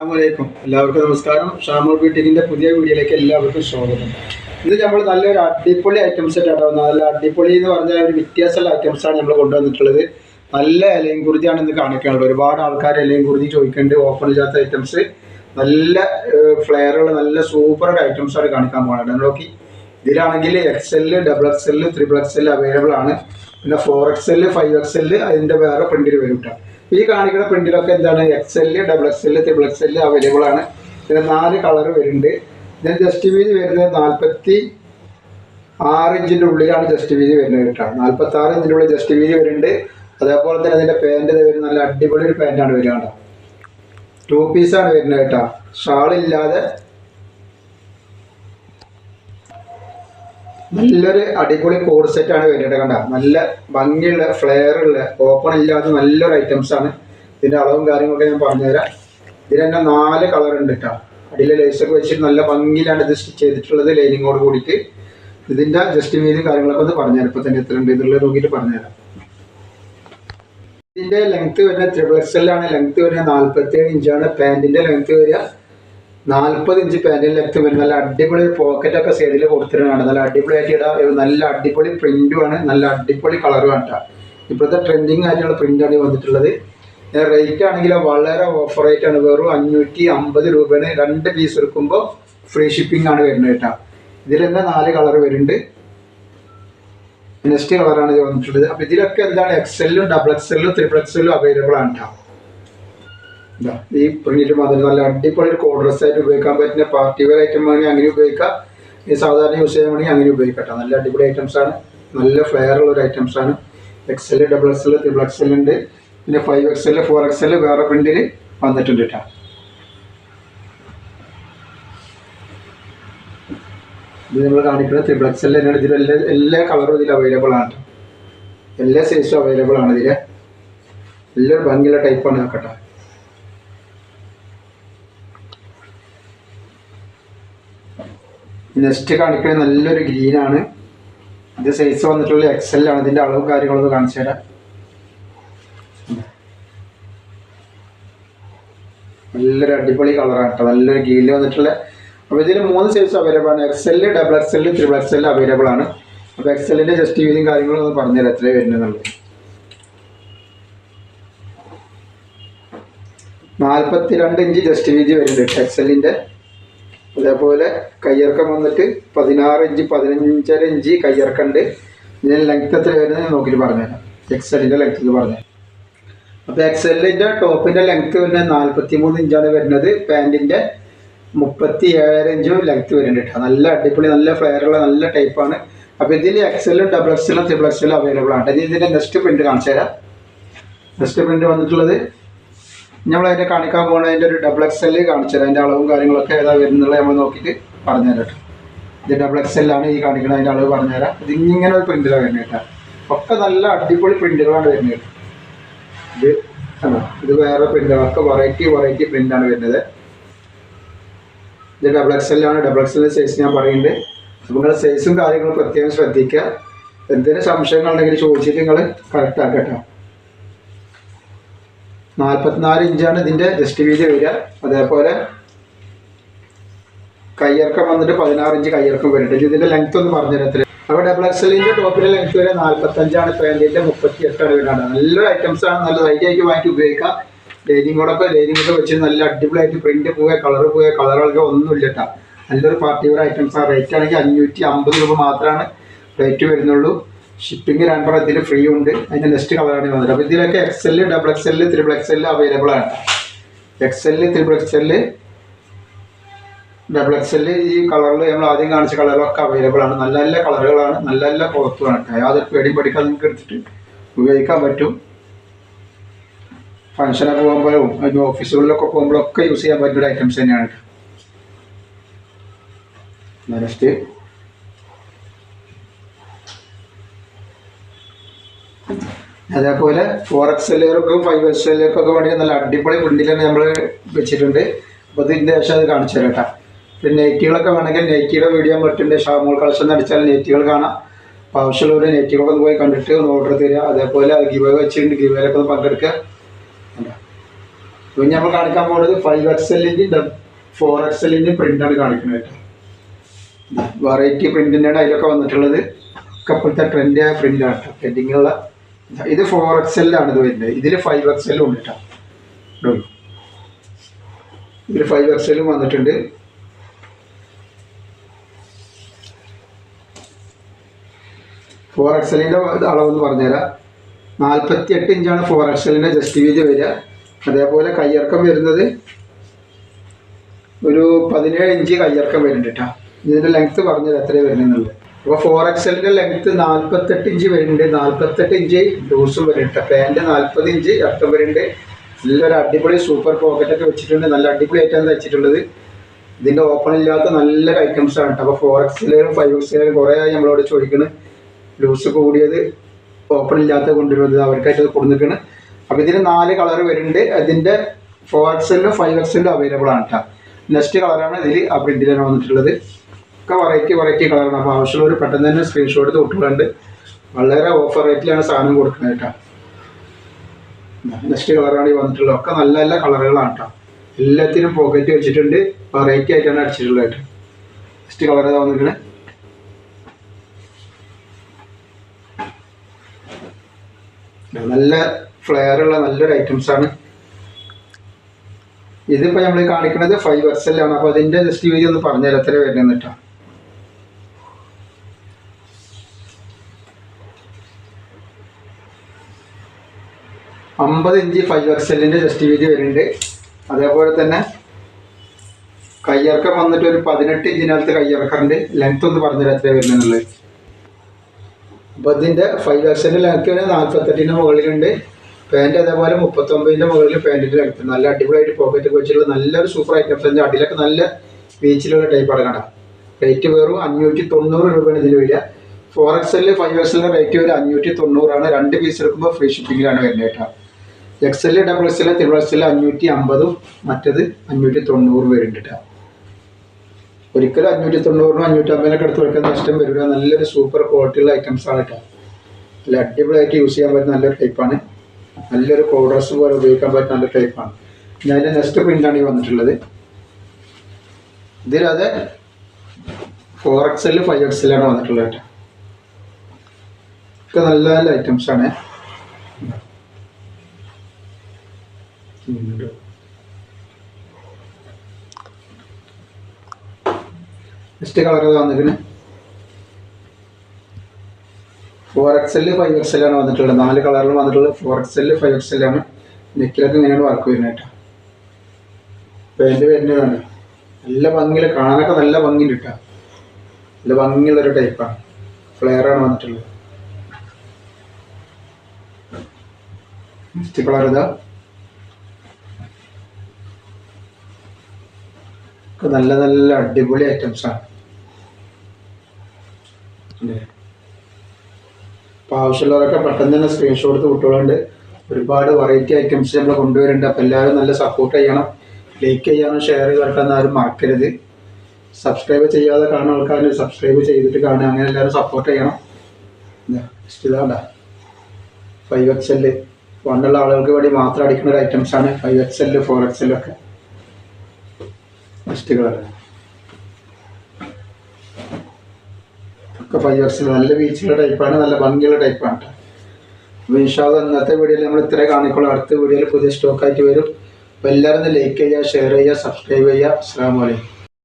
അസ്സലാമലൈക്കും. എല്ലാവർക്കും നമസ്കാരം. ഷാമോൾ ബ്യൂട്ടിക്കിന്റെ പുതിയ വീഡിയോയിലേക്ക് എല്ലാവർക്കും സ്വാഗതം. ഇത് നമ്മൾ നല്ലൊരു അടിപൊളി ഐറ്റംസ് ആയിട്ടാണ്. നല്ല അടിപൊളി എന്ന് പറഞ്ഞാൽ ഒരു വ്യത്യാസമുള്ള ഐറ്റംസാണ് നമ്മൾ കൊണ്ടുവന്നിട്ടുള്ളത്. നല്ല ഇലയും കുറിതിയാണ് ഇന്ന് കാണിക്കാനുള്ളത്. ഒരുപാട് ആൾക്കാർ ഇലയും കുറിതി ചോദിക്കേണ്ട ഓഫർ ഇല്ലാത്ത ഐറ്റംസ്, നല്ല ഫ്ലെയറുകൾ, നല്ല സൂപ്പർ ഐറ്റംസാണ് കാണിക്കാൻ പോകുന്നത്. നോക്കി, ഇതിലാണെങ്കിൽ XL, XXL, XXL അവൈലബിൾ ആണ്. പിന്നെ 4XL, 5XL അതിൻ്റെ വേറെ പ്രിന്റിൽ വരും കേട്ടോ. ഈ കാണിക്കുന്ന പ്രിന്റിലൊക്കെ എന്താണ് XL, XXL, XXL അവൈലബിൾ ആണ്. പിന്നെ 4 കളർ വരുന്നുണ്ട്. ഇതിന് ജസ്റ്റ് വീതി വരുന്നത് 46 ഇഞ്ചിൻ്റെ ഉള്ളിലാണ് ജസ്റ്റ് വീതി വരുന്നത് കേട്ടോ. 46 ഇഞ്ചിൻ്റെ ഉള്ളിൽ ജസ്റ്റ് വീതി വരുന്നുണ്ട്. അതേപോലെ തന്നെ അതിൻ്റെ പാൻറ് വരുന്നത് നല്ല അടിപൊളി ഒരു പാൻറ്റാണ് വരിക കേട്ടോ. 2 പീസാണ് വരുന്നത് കേട്ടോ. ഷാളില്ലാതെ നല്ലൊരു അടിപൊളി കോഡ് സെറ്റാണ് വരുന്നത് കണ്ട. നല്ല ഭംഗിയുള്ള ഫ്ലെയറുള്ള ഓപ്പൺ ഇല്ലാത്ത നല്ലൊരു ഐറ്റംസാണ്. ഇതിൻ്റെ അളവും കാര്യങ്ങളൊക്കെ ഞാൻ പറഞ്ഞുതരാം. ഇതിന് തന്നെ 4 കളർ ഉണ്ട് കേട്ടോ. അടിയിലെ ലേസൊക്കെ വെച്ചിട്ട് നല്ല ഭംഗിയിലാണ് ഇത് സ്റ്റിച്ച് ചെയ്തിട്ടുള്ളത്, ലൈനിങ്ങോട് കൂടിയിട്ട്. ഇതിൻ്റെ ജസ്റ്റ് വീതി കാര്യങ്ങളൊക്കെ ഒന്ന് പറഞ്ഞുതരാം. ഇപ്പോൾ തന്നെ എത്ര ഉണ്ട് എന്നുള്ളത് നോക്കിയിട്ട് പറഞ്ഞുതരാം. ഇതിൻ്റെ ലെങ്ത്ത് വരുന്നത് XXL ആണ്. ലെങ്ത്ത് വരുന്നത് 47 ഇഞ്ചാണ്. പാൻറ്റിൻ്റെ ലെങ്ത്ത് വരിക 40 ഇഞ്ച് പാൻറ്റിൻ്റെ ലെങ്ത്ത് വരും. നല്ല അടിപൊളി പോക്കറ്റൊക്കെ സൈഡിൽ കൊടുത്തിട്ടാണ്. നല്ല അടിപൊളിയായിട്ട് ഇടാം. നല്ല അടിപൊളി പ്രിൻറ്റുമാണ്, നല്ല അടിപൊളി കളറുമാണ് കേട്ടോ. ഇപ്പോഴത്തെ ട്രെൻഡിങ് ആയിട്ടുള്ള പ്രിൻ്റാണ് വന്നിട്ടുള്ളത്. റേറ്റ് ആണെങ്കിൽ വളരെ ഓഫർ റേറ്റാണ്. വെറും 550 രൂപയാണ്. 2 പീസ് എടുക്കുമ്പോൾ ഫ്രീ ഷിപ്പിംഗ് ആണ് വരുന്നത് കേട്ടോ. ഇതിൽ തന്നെ 4 കളർ വരുന്നുണ്ട്. നെക്സ്റ്റ് കളറാണ് ഇത് വന്നിട്ടുള്ളത്. അപ്പോൾ ഇതിലൊക്കെ എന്താണ് XL, XXL, XXL അവൈലബിൾ ആണ് കേട്ടോ. ഈ പ്രിന്റിൽ മാത്രം നല്ല അടിപൊളി ഒരു കോഡ് ഡ്രസ് ആയിട്ട് ഉപയോഗിക്കാൻ പറ്റുന്ന പാർട്ടി വെയർ ഐറ്റം വേണമെങ്കിൽ അങ്ങനെ ഉപയോഗിക്കാം. ഈ സാധാരണ യൂസ് ചെയ്യാൻ വേണമെങ്കിൽ അങ്ങനെ ഉപയോഗിക്കട്ടെ. നല്ല അടിപൊളി ഐറ്റംസാണ്, നല്ല ഫ്ലെയർ ഉള്ള ഒരു ഐറ്റംസാണ്. XL, XXL, XXL ഉണ്ട്. പിന്നെ 5XL, 4XL വേറെ പ്രിന്റിൽ വന്നിട്ടുണ്ട് കേട്ടോ. ഇത് നമ്മൾ കാണിക്കുന്നത് XXL തന്നെയാണ്. ഇതിൽ എല്ലാ കളറും ഇതിൽ അവൈലബിൾ ആണ്. എല്ലാ സൈസും അവൈലബിൾ ആണ്. ഇതിൽ നല്ലൊരു ഭംഗിയുള്ള ടൈപ്പാണ് കേട്ടോ. നെക്സ്റ്റ് കാണിക്കുന്നത് നല്ലൊരു ഗ്രീനാണ്. ഇത് സൈസ് വന്നിട്ടുള്ള XL ആണ്. ഇതിൻ്റെ അളവും കാര്യങ്ങളൊന്ന് കാണിച്ചു തരാം. നല്ലൊരു അടിപൊളി കളറാണ് കേട്ടോ. നല്ലൊരു ഗ്രീനിൽ വന്നിട്ടുള്ള. അപ്പോൾ ഇതിൽ 3 സൈസ് അവൈലബിൾ ആണ്. XL, XXL, XXL അവൈലബിൾ ആണ്. അപ്പോൾ XLൻ്റെ ജസ്റ്റ് വീതിയും കാര്യങ്ങളും ഒന്ന് പറഞ്ഞുതരാം എത്രയാണ് വരുന്നത്. 42 ഇഞ്ച് ജസ്റ്റ് വീതി വരുന്നുണ്ട് XLൻ്റെ. അതേപോലെ കയ്യിറക്കം വന്നിട്ട് 16 ഇഞ്ച്, 15.5 ഇഞ്ച് കയ്യിറക്കുണ്ട്. ഇതിന് ലെങ്ത്ത് എത്ര വരുന്നത് നോക്കിയിട്ട് പറഞ്ഞുതരാം. XLൻ്റെ ലെങ്ത്ത് ഇത് പറഞ്ഞുതരാം. അപ്പോൾ XLൻ്റെ ടോപ്പിൻ്റെ ലെങ്ത്ത് വരുന്നത് 43 ഇഞ്ചാണ് വരുന്നത്. പാൻറ്റിൻ്റെ 37 ഇഞ്ചും ലെങ്ത്ത് വരുന്നുണ്ട് കേട്ടോ. നല്ല അടിപൊളി, നല്ല ഫ്ലെയറുള്ള നല്ല ടൈപ്പാണ്. അപ്പോൾ ഇതിൽ XL, XXL, XXL അവൈലബിൾ ആണ്. ഇനി ഇതിൻ്റെ നെക്സ്റ്റ് പ്രിൻറ്റ് കാണിച്ചു തരാം. നെക്സ്റ്റ് പ്രിൻറ്റ് വന്നിട്ടുള്ളത് നമ്മളതിൻ്റെ കാണിക്കാൻ പോകുന്നത് അതിൻ്റെ ഒരു XXL കാണിച്ചു തരാം. അതിൻ്റെ അളവും കാര്യങ്ങളൊക്കെ ഏതാ വരുന്നുള്ളത് നമ്മൾ നോക്കിയിട്ട് പറഞ്ഞുതരാം കേട്ടോ. ഇത് XXL ആണ് ഈ കാണിക്കുന്നത്. അതിൻ്റെ അളവ് പറഞ്ഞുതരാം. ഇതിങ്ങനെ ഒരു പ്രിൻറ്റിലാണ് വരുന്നത് കേട്ടോ. ഒക്കെ നല്ല അടിപൊളി പ്രിൻറ്റുകളാണ് വരുന്നത്. ഇത് വേറെ പ്രിൻ്റുകളൊക്കെ വെറൈറ്റി പ്രിൻ്റാണ് വരുന്നത്. ഇത് XXL ആണ്. XXL സൈസ് ഞാൻ പറയുന്നുണ്ട്. അപ്പോൾ നിങ്ങളുടെ സൈസും കാര്യങ്ങളും പ്രത്യേകം ശ്രദ്ധിക്കുക. എന്തെങ്കിലും സംശയങ്ങളുണ്ടെങ്കിൽ ചോദിച്ചിട്ട് നിങ്ങൾ കറക്റ്റ് ആക്കട്ടോ. 44 ഇഞ്ചാണ് ഇതിൻ്റെ ജസ്റ്റ് വീതി വരിക. അതേപോലെ കയ്യിറക്കം വന്നിട്ട് 16 ഇഞ്ച് കയ്യിറക്കം വരുന്നുണ്ട്. ഇതിൻ്റെ ലെങ്ത്ത് ഒന്ന് പറഞ്ഞുതരാം. അപ്പോൾ XXLൻ്റെ ടോപ്പിൻ്റെ ലെങ്ത്ത് വരെ 45 പാൻറ്റിൻ്റെ 38 വരുന്നത്. നല്ലൊരു ഐറ്റംസാണ്. നല്ല ധൈര്യമായിട്ട് വാങ്ങിയിട്ട് ഉപയോഗിക്കാം. ലൈനിങ്ങോടൊക്കെ വെച്ച് നല്ല അടിപൊളിയായിട്ട് പ്രിൻറ്റ് പോവുക, കളർ പോവുക, കളറുകളൊക്കെ ഒന്നുമില്ല കേട്ടോ. നല്ലൊരു പാർട്ടി വെയർ ഐറ്റംസാണ്. റേറ്റ് ആണെങ്കിൽ 550 രൂപ മാത്രമാണ് റേറ്റ് വരുന്നുള്ളൂ. ഷിപ്പിംഗ് 2 ഇതിൽ ഫ്രീ ഉണ്ട്. അതിൻ്റെ നെക്സ്റ്റ് കളറാണ് വന്നത്. അപ്പോൾ ഇതിലൊക്കെ XL, XXL, XXL അവൈലബിൾ ആണ്. XL, XXL, XXL ഈ കളറിൽ നമ്മൾ ആദ്യം കാണിച്ച കളറൊക്കെ അവൈലബിൾ ആണ്. നല്ല നല്ല കളറുകളാണ്, നല്ല നല്ല ക്ലോത്തുമാണ് കേട്ടോ. യാതൊരു പേടിയും പഠിക്കാതെ നിങ്ങൾക്ക് എടുത്തിട്ട് ഉപയോഗിക്കാൻ പറ്റും. ഫംഗ്ഷനൊക്കെ പോകുമ്പോഴും ഓഫീസുകളിലൊക്കെ പോകുമ്പോഴൊക്കെ യൂസ് ചെയ്യാൻ പറ്റുന്ന ഐറ്റംസ് തന്നെയാണ് കേട്ടോ. നെക്സ്റ്റ് അതേപോലെ 4XLർക്കും 5XLർക്കൊക്കെ വേണ്ടി നല്ല അടിപൊളി പ്രിന്റിൽ തന്നെ നമ്മൾ വെച്ചിട്ടുണ്ട്. അപ്പോൾ ഇതിൻ്റെ ശേഷം അത് കാണിച്ചു തരാം കേട്ടോ. പിന്നെ നെറ്റികളൊക്കെ വേണമെങ്കിൽ നെറ്റിയുടെ വീഡിയോ പറ്റുന്നുണ്ട്. ഷാമോൾ കളക്ഷൻ അടിച്ചാൽ നെറ്റികൾ കാണാം. അപ്പോൾ ആവശ്യമുള്ളവർ നെറ്റികളൊക്കെ ഒന്ന് പോയി കണ്ടിട്ട് ഒന്ന് ഓർഡർ തരിക. അതേപോലെ ഗിവ് അവേ വെച്ചിട്ടുണ്ട്. ഗിവ് അവേയിലൊക്കെ ഒന്ന് പങ്കെടുക്കുക. പിന്നെ നമ്മൾ കാണിക്കാൻ പോകുന്നത് 5XL-ൻ്റെ 4XL-ൻ്റെ പ്രിൻ്റാണ് കാണിക്കുന്നത് കേട്ടോ. വെറൈറ്റി പ്രിൻറ്റിൻ്റെയാണ് അതിലൊക്കെ വന്നിട്ടുള്ളത്. ഇപ്പോഴത്തെ ട്രെൻഡായ പ്രിൻ്റാണ് കേട്ടോ. ട്രെൻഡിങ്ങുള്ള ഇത് 4XL-ആണ് ഇത് വരുന്നത്. ഇതിൽ 5XL ഉണ്ട് കേട്ടോ. ഇതിൽ 5XL വന്നിട്ടുണ്ട്. ഫോർ എക്സലിൻ്റെ അളവെന്ന് പറഞ്ഞുതരാം. 48 ഇഞ്ചാണ് 4XL-ൻ്റെ ജസ്റ്റ് വീതി വരിക. അതേപോലെ കയ്യിറക്കം വരുന്നത് ഒരു 17 ഇഞ്ച് കയ്യിറക്കം വരുന്നുണ്ട് കേട്ടോ. ഇതിൻ്റെ ലെങ്ത്ത് പറഞ്ഞത് എത്രയാണ് വരുന്നുള്ളത്. അപ്പോൾ 4XL-ൻ്റെ ലെങ്ത്ത് 48 ഇഞ്ച് വരുന്നുണ്ട്. 48 ഇഞ്ച് ലൂസും വരുന്നുണ്ട്. പാൻറ്റ് 40 ഇഞ്ച് ഇറക്കം വരുന്നുണ്ട്. നല്ലൊരു അടിപൊളി സൂപ്പർ പോക്കറ്റൊക്കെ വെച്ചിട്ടുണ്ട്. നല്ല അടിപൊളി ആയിട്ടാണ് വെച്ചിട്ടുള്ളത്. ഇതിൻ്റെ ഓപ്പൺ ഇല്ലാത്ത നല്ലൊരു ഐറ്റംസാണ് കേട്ടോ. അപ്പോൾ 4XL-ലും 5XL-ലും കുറേ ആയി നമ്മളോട് ചോദിക്കുന്നത് ലൂസ് കൂടിയത് ഓപ്പൺ ഇല്ലാത്ത കൊണ്ടുവരുന്നത് അവർക്കായിട്ട് കൊടുത്തിരിക്കുന്നത്. അപ്പോൾ ഇതിന് 4 കളർ വരുന്നുണ്ട്. അതിൻ്റെ 4XL-ലും 5XL-ലും അവൈലബിൾ ആണ് കേട്ടോ. നെക്സ്റ്റ് കളറാണ് ഇതിൽ ആ പ്രിൻറ്റിലാണ് വന്നിട്ടുള്ളത്. ഒക്കെ വെറൈറ്റി കളറാണ്. അപ്പോൾ ആവശ്യമുള്ളവർ പെട്ടെന്ന് തന്നെ സ്ക്രീൻഷോട്ട് തൊട്ടുകളുണ്ട്. വളരെ ഓഫർ റേറ്റിലാണ് സാധനം കൊടുക്കുന്നത് കേട്ടോ. നെക്സ്റ്റ് കളറാണ് ഈ വന്നിട്ടുള്ളത്. ഒക്കെ നല്ല നല്ല കളറുകളാണ് കേട്ടോ. എല്ലാത്തിനും പോക്കറ്റ് വെച്ചിട്ടുണ്ട്. വെറൈറ്റി ആയിട്ടാണ് അടിച്ചിട്ടുള്ളത് കേട്ടോ. നെക്സ്റ്റ് കളർ ഏതാ വന്നിരിക്കുന്നത്. നല്ല ഫ്ലെയറുള്ള നല്ലൊരു ഐറ്റംസാണ്. ഇതിപ്പോൾ നമ്മൾ കാണിക്കുന്നത് 5XL-ആണ്. അപ്പോൾ അതിൻ്റെ ജസ്റ്റ് വീതി ഒന്ന് പറഞ്ഞുതരാം എത്ര വരുന്നത് കേട്ടോ. ഇഞ്ച് 5XL-ൻ്റെ ജസ്റ്റ് വീതി വരുന്നുണ്ട്. അതേപോലെ തന്നെ കയ്യിറക്കം വന്നിട്ട് ഒരു 18 ഇഞ്ചിനകത്ത് കയ്യിറക്കറുണ്ട്. ലെങ്ത് ഒന്ന് പറഞ്ഞുതരാം എത്ര വരുന്നുള്ളത്. അപ്പോൾ ഇതിൻ്റെ 5XL ലെങ്ത്ത് 48-ൻ്റെ മുകളിലുണ്ട്. പാൻറ്റ് അതേപോലെ 39-ൻ്റെ മുകളിൽ പാൻറ്റിൻ്റെ ലെങ്ത്ത്. നല്ല അടിപൊളിയായിട്ട് പോക്കറ്റൊക്കെ വെച്ചിട്ടുള്ള നല്ലൊരു സൂപ്പർ ഐറ്റംസ്. അതിൻ്റെ അടിയിലൊക്കെ നല്ല ബീച്ചിലുള്ള ടൈപ്പാണ് കാണാം. റേറ്റ് വെറും 590 രൂപയാണ് ഇതിന് വരിക. 4XL 5XL റേറ്റ് വരെ 590ആണ്. 2 പീസ് എടുക്കുമ്പോൾ ഫ്രീ ഷിപ്പിങ്ങിലാണ് വരുന്നത് കേട്ടോ. XL XXL XXL 550, മറ്റത് 590 വരുന്നുണ്ട് കേട്ടോ. ഒരിക്കലും 590 550 അടുത്ത് വെക്കാൻ നഷ്ടം വരിക. നല്ലൊരു സൂപ്പർ ക്വാളിറ്റിയുള്ള ഐറ്റംസാണ് കേട്ടോ. നല്ല അടിപൊളിയായിട്ട് യൂസ് ചെയ്യാൻ പറ്റുന്ന നല്ലൊരു ടൈപ്പാണ്. നല്ലൊരു കോഡ്രസ് പോലെ ഉപയോഗിക്കാൻ പറ്റുന്ന നല്ല ടൈപ്പാണ്. ഞാൻ അതിൻ്റെ നെക്സ്റ്റ് പ്രിൻ്റാണ് ഈ വന്നിട്ടുള്ളത്. ഇതിലത് 4XL 5XL-ആണ് വന്നിട്ടുള്ളത് കേട്ടോ. ഒക്കെ നല്ല നല്ല ഐറ്റംസാണ്. നെക്സ്റ്റ് കളർ വന്നിരിക്കുന്നത് 4XL 5XL-ആണ് വന്നിട്ടുള്ളത്. 4 കളറിലും വന്നിട്ടുള്ളത് 4XL 5XL-ആണ്. നെക്കിലൊക്കെ ഇങ്ങനെയാണ് വർക്ക് വരുന്നത് കേട്ടോ. പാൻറ്റ് വരുന്നതാണ്. നല്ല ഭംഗിയിൽ കാണാനൊക്കെ നല്ല ഭംഗിയുണ്ട് കേട്ടോ. നല്ല ഭംഗിയുള്ളൊരു ടൈപ്പാണ്. ഫ്ലെയറാണ് വന്നിട്ടുള്ളത്. നെക്സ്റ്റ് കളർ ഇതാ. നല്ല നല്ല അടിപൊളി ഐറ്റംസാണ്. അപ്പോൾ ആവശ്യമുള്ളവരൊക്കെ പെട്ടെന്ന് തന്നെ സ്ക്രീൻഷോട്ട് വിട്ടുകൊണ്ട് ഒരുപാട് വെറൈറ്റി ഐറ്റംസ് നമ്മൾ കൊണ്ടുവരുന്നുണ്ട്. അപ്പോൾ എല്ലാവരും നല്ല സപ്പോർട്ട് ചെയ്യണം. ലൈക്ക് ചെയ്യാനും ഷെയർ ചെയ്തെടുക്കാനും ആരും മറക്കരുത്. സബ്സ്ക്രൈബ് ചെയ്യാതെ കാണുന്ന ആൾക്കാർ സബ്സ്ക്രൈബ് ചെയ്തിട്ട് കാണുക. അങ്ങനെ എല്ലാവരും സപ്പോർട്ട് ചെയ്യണം. ഇതാണ്ട 5XL വണ്ണുള്ള ആളുകൾക്ക് വേണ്ടി മാത്രം അടിക്കുന്ന ഒരു ഐറ്റംസാണ് 5XL 4XL ഒക്കെ. നെക്സ്റ്റ് കളർ ഒക്കെ 5XL നല്ല ബീച്ചുള്ള ടൈപ്പാണ്. നല്ല ഭംഗിയുള്ള ടൈപ്പാണ് കേട്ടോ. അപ്പോൾ ഇൻഷാ അല്ലാഹ് ഇന്നത്തെ വീഡിയോയിൽ നമ്മൾ ഇത്രേ കാണിക്കുള്ളൂ. അടുത്ത വീഡിയോയിൽ പുതിയ സ്റ്റോക്കായിട്ട് വരും. അപ്പോൾ എല്ലാവരും ലൈക്ക് ചെയ്യുക, ഷെയർ ചെയ്യുക, സബ്സ്ക്രൈബ് ചെയ്യുക. അസ്സലാമു അലൈക്കും.